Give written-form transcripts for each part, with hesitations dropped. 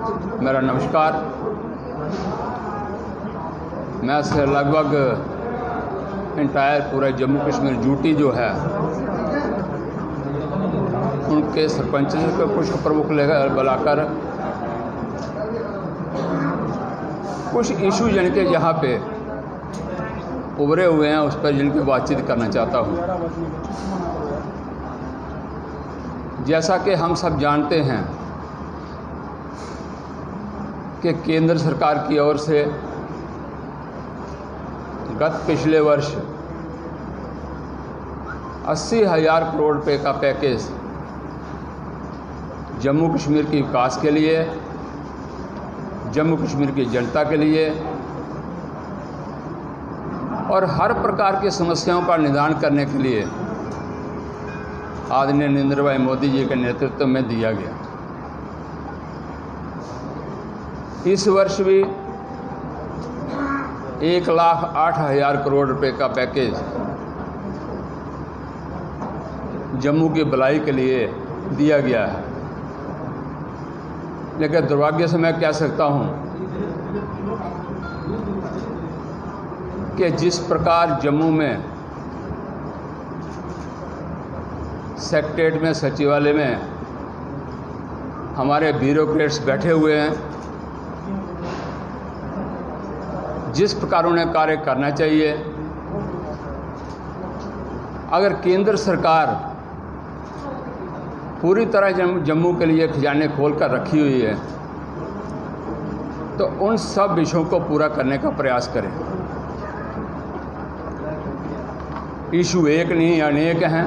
मेरा नमस्कार। मैं से लगभग इंटायर पूरा जम्मू कश्मीर यूटी जो है उनके सरपंच को कुछ प्रमुख बुलाकर कुछ इशू जिनके यहाँ पे उभरे हुए हैं उस पर जिनकी बातचीत करना चाहता हूँ। जैसा कि हम सब जानते हैं कि केंद्र सरकार की ओर से गत पिछले वर्ष 80,000 करोड़ रुपए का पैकेज जम्मू कश्मीर के विकास के लिए, जम्मू कश्मीर की जनता के लिए और हर प्रकार की समस्याओं का निदान करने के लिए आदरणीय नरेंद्र भाई मोदी जी के नेतृत्व में दिया गया। इस वर्ष भी 1,08,000 करोड़ रुपए का पैकेज जम्मू की भलाई के लिए दिया गया है। लेकिन दुर्भाग्य से मैं कह सकता हूं कि जिस प्रकार जम्मू में सेक्रेटेरिएट में, सचिवालय में हमारे ब्यूरोक्रेट्स बैठे हुए हैं, जिस प्रकार उन्हें कार्य करना चाहिए, अगर केंद्र सरकार पूरी तरह जम्मू के लिए खजाने खोल कर रखी हुई है तो उन सब विषयों को पूरा करने का प्रयास करें। इशू एक नहीं अनेक हैं,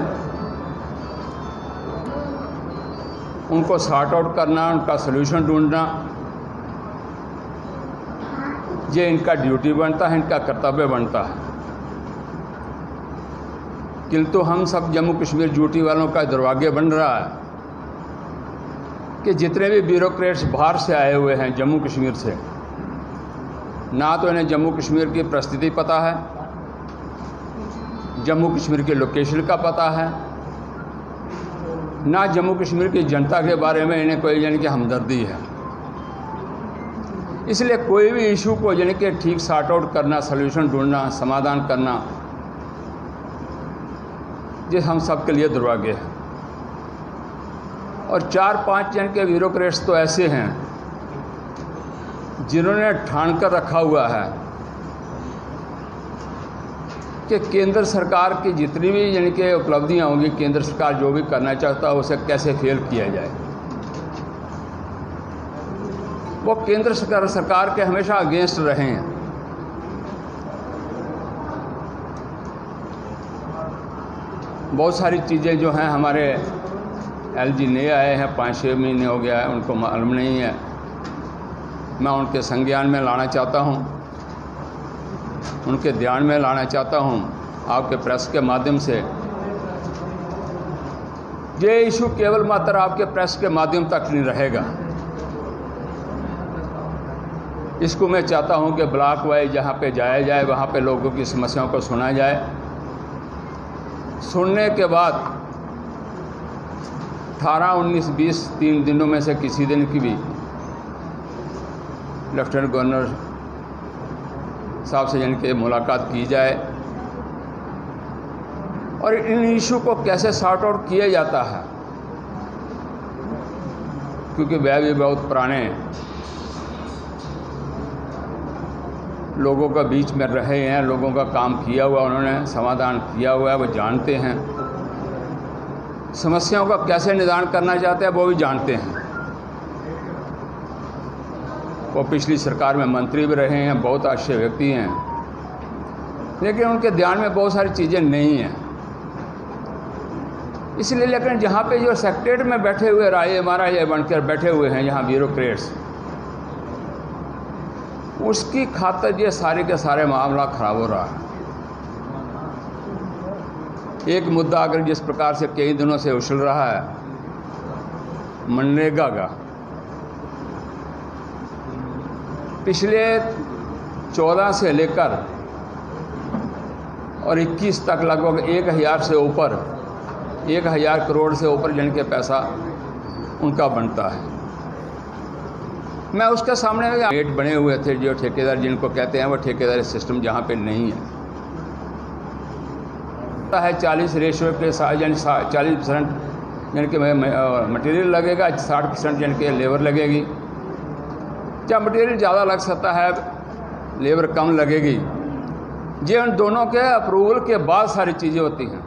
उनको सॉर्ट आउट करना, उनका सलूशन ढूंढना ये इनका ड्यूटी बनता है, इनका कर्तव्य बनता है। किंतु हम सब जम्मू कश्मीर ड्यूटी वालों का दुर्भाग्य बन रहा है कि जितने भी ब्यूरोक्रेट्स बाहर से आए हुए हैं जम्मू कश्मीर से, ना तो इन्हें जम्मू कश्मीर की परिस्थिति पता है, जम्मू कश्मीर के लोकेशन का पता है, ना जम्मू कश्मीर की जनता के बारे में इन्हें कोई यानी कि हमदर्दी है। इसलिए कोई भी इशू को यानी कि ठीक सॉर्ट आउट करना, सलूशन ढूंढना, समाधान करना ये हम सब के लिए दुर्भाग्य है। और 4-5 जन के ब्यूरोक्रेट्स तो ऐसे हैं जिन्होंने ठान कर रखा हुआ है कि केंद्र सरकार की जितनी भी यानी कि उपलब्धियां होंगी, केंद्र सरकार जो भी करना चाहता है उसे कैसे फेल किया जाए। वो केंद्र सरकार के हमेशा अगेंस्ट रहे हैं। बहुत सारी चीज़ें जो हैं हमारे एलजी नए आए हैं, 5-6 महीने हो गया है, उनको मालूम नहीं है। मैं उनके संज्ञान में लाना चाहता हूं, उनके ध्यान में लाना चाहता हूं आपके प्रेस के माध्यम से। ये इशू केवल मात्र आपके प्रेस के माध्यम तक नहीं रहेगा। इसको मैं चाहता हूं कि ब्लॉक वाइज जहां पे जाया जाए वहां पे लोगों की समस्याओं को सुना जाए। सुनने के बाद 18, 19, 20, 3 दिनों में से किसी दिन की भी लेफ्टिनेंट गवर्नर साहब से जिनके मुलाकात की जाए और इन इशू को कैसे सॉर्ट आउट किया जाता है, क्योंकि वह भी बहुत पुराने लोगों का बीच में रहे हैं, लोगों का काम किया हुआ, उन्होंने समाधान किया हुआ है, वो जानते हैं। समस्याओं का कैसे निदान करना चाहते हैं वो भी जानते हैं। वो पिछली सरकार में मंत्री भी रहे हैं, बहुत अच्छे व्यक्ति हैं, लेकिन उनके ध्यान में बहुत सारी चीज़ें नहीं हैं। इसलिए लेकिन जहाँ पे जो सेक्रेटेरिएट में बैठे हुए राय महाराज बनकर बैठे हुए हैं यहाँ ब्यूरोक्रेट्स, उसकी खातिर ये सारे के सारे मामला खराब हो रहा है। एक मुद्दा अगर जिस प्रकार से कई दिनों से उछल रहा है मनरेगा का, पिछले 14 से लेकर और 21 तक लगभग 1,000 से ऊपर 1,000 करोड़ से ऊपर जिनके पैसा उनका बनता है। मैं उसके सामने रेट बने हुए थे, जो ठेकेदार जिनको कहते हैं वो ठेकेदारी सिस्टम जहाँ पे नहीं है 40 रेशो के साथ, यानी 40% यानी कि मटेरियल लगेगा, 60% यानी कि लेबर लगेगी। जब मटेरियल ज़्यादा लग सकता है, लेबर कम लगेगी, ये उन दोनों के अप्रूवल के बाद सारी चीज़ें होती हैं।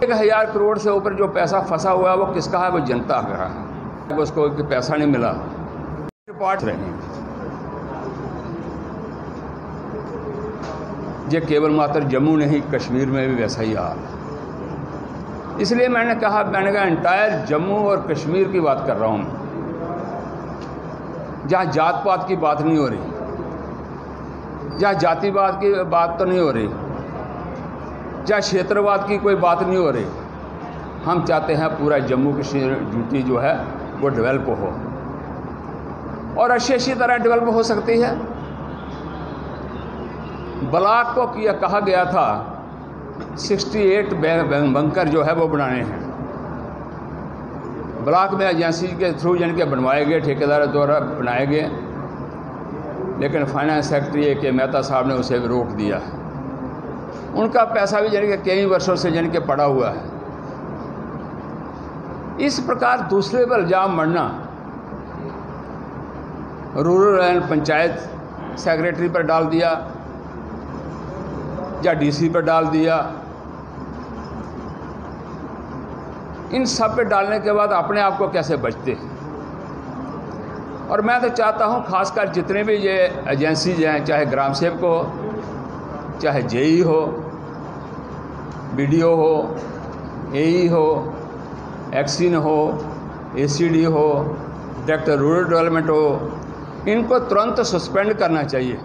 1000 करोड़ से ऊपर जो पैसा फंसा हुआ है वो किसका है? वो जनता का है। उसको पैसा नहीं मिला, रिपोर्ट रहे ये केवल मात्र जम्मू नहीं, कश्मीर में भी वैसा ही हाल है। इसलिए मैंने कहा एंटायर जम्मू और कश्मीर की बात कर रहा हूँ, जहाँ जात पात की बात नहीं हो रही, जहाँ जातिवाद की बात तो नहीं हो रही, जहाँ क्षेत्रवाद की कोई बात नहीं हो रही। हम चाहते हैं पूरा जम्मू कश्मीर यूटी जो है वो डेवलप हो, और अच्छी तरह डेवलप हो सकती है। ब्लॉक को कहा गया था 68 बंकर जो है वो बनाने हैं। ब्लॉक में एजेंसी के थ्रू यानी कि बनवाए गए, ठेकेदार द्वारा बनाए गए, लेकिन फाइनेंस सेक्रेटरी ए के मेहता साहब ने उसे रोक दिया। उनका पैसा भी यानी कि कई वर्षों से यानी कि पड़ा हुआ है। इस प्रकार दूसरे पर इल्जाम मढ़ना, रूरल एंड पंचायत सेक्रेटरी पर डाल दिया या डीसी पर डाल दिया, इन सब पे डालने के बाद अपने आप को कैसे बचते हैं। और मैं तो चाहता हूं खासकर जितने भी ये एजेंसीज हैं, चाहे ग्राम सेवक हो, चाहे जेई हो, बीडीओ हो, एई हो, एक्सिन हो, एसीडी हो, डायरेक्टर रूरल डेवलपमेंट हो, इनको तुरंत सस्पेंड करना चाहिए।